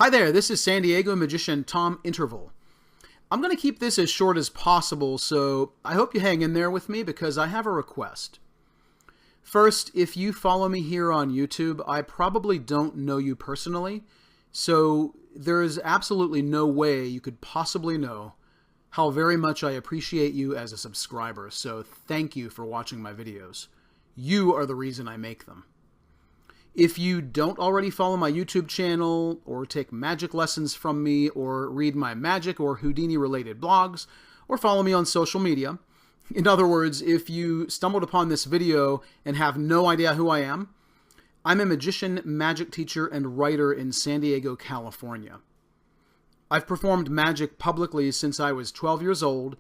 Hi there, this is San Diego magician Tom Interval. I'm going to keep this as short as possible, so I hope you hang in there with me because I have a request. First, if you follow me here on YouTube, I probably don't know you personally, so there is absolutely no way you could possibly know how very much I appreciate you as a subscriber, so thank you for watching my videos. You are the reason I make them. If you don't already follow my YouTube channel, or take magic lessons from me, or read my magic or Houdini-related blogs, or follow me on social media, in other words, if you stumbled upon this video and have no idea who I am, I'm a magician, magic teacher, and writer in San Diego, California. I've performed magic publicly since I was 12 years old,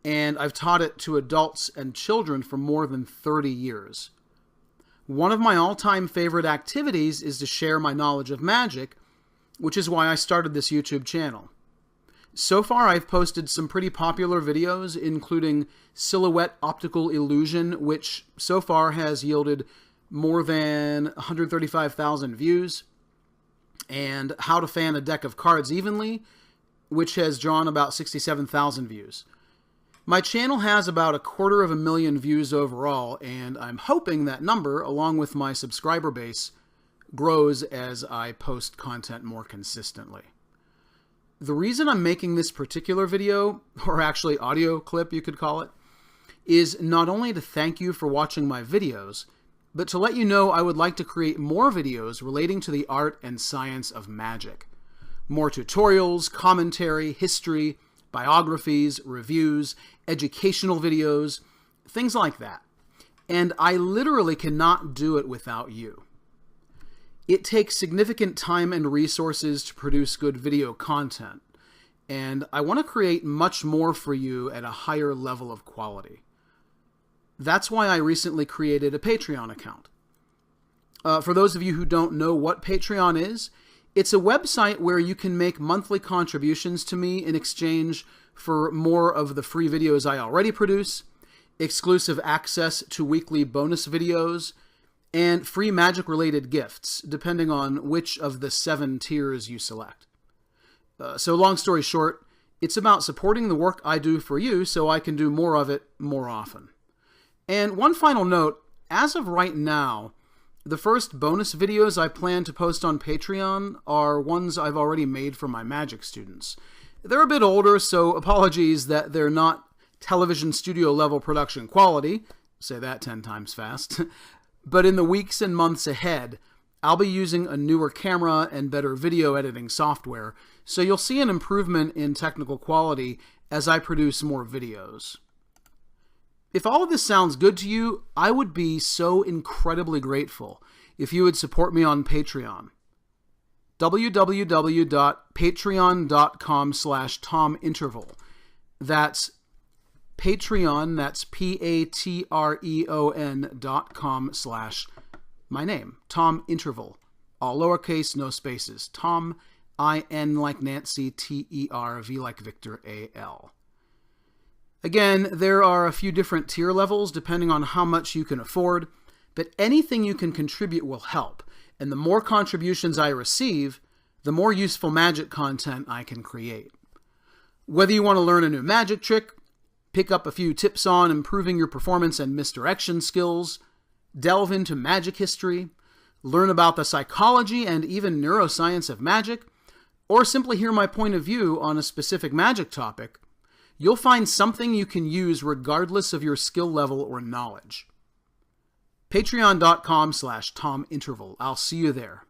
and I've taught it to adults and children for more than 30 years. One of my all-time favorite activities is to share my knowledge of magic, which is why I started this YouTube channel. So far, I've posted some pretty popular videos, including Silhouette Optical Illusion, which so far has yielded more than 135,000 views, and How to Fan a Deck of Cards Evenly, which has drawn about 67,000 views. My channel has about 250,000 views overall, and I'm hoping that number, along with my subscriber base, grows as I post content more consistently. The reason I'm making this particular video, or actually audio clip you could call it, is not only to thank you for watching my videos, but to let you know I would like to create more videos relating to the art and science of magic. More tutorials, commentary, history, biographies, reviews, educational videos, things like that. And I literally cannot do it without you. It takes significant time and resources to produce good video content, and I want to create much more for you at a higher level of quality. That's why I recently created a Patreon account. For those of you who don't know what Patreon is, it's a website where you can make monthly contributions to me in exchange for more of the free videos I already produce, exclusive access to weekly bonus videos, and free magic-related gifts, depending on which of the 7 tiers you select. So long story short, it's about supporting the work I do for you so I can do more of it more often. And one final note, as of right now, the first bonus videos I plan to post on Patreon are ones I've already made for my magic students. They're a bit older, so apologies that they're not television studio level production quality, say that 10 times fast, but in the weeks and months ahead, I'll be using a newer camera and better video editing software, so you'll see an improvement in technical quality as I produce more videos. If all of this sounds good to you, I would be so incredibly grateful if you would support me on Patreon. www.patreon.com/TomInterval. That's Patreon, that's patreon.com/my name, Tom Interval. All lowercase, no spaces. Tom, I-N like Nancy, T-E-R, V like Victor, A-L. Again, there are a few different tier levels depending on how much you can afford, but anything you can contribute will help, and the more contributions I receive, the more useful magic content I can create. Whether you want to learn a new magic trick, pick up a few tips on improving your performance and misdirection skills, delve into magic history, learn about the psychology and even neuroscience of magic, or simply hear my point of view on a specific magic topic, you'll find something you can use regardless of your skill level or knowledge. Patreon.com/TomInterval. I'll see you there.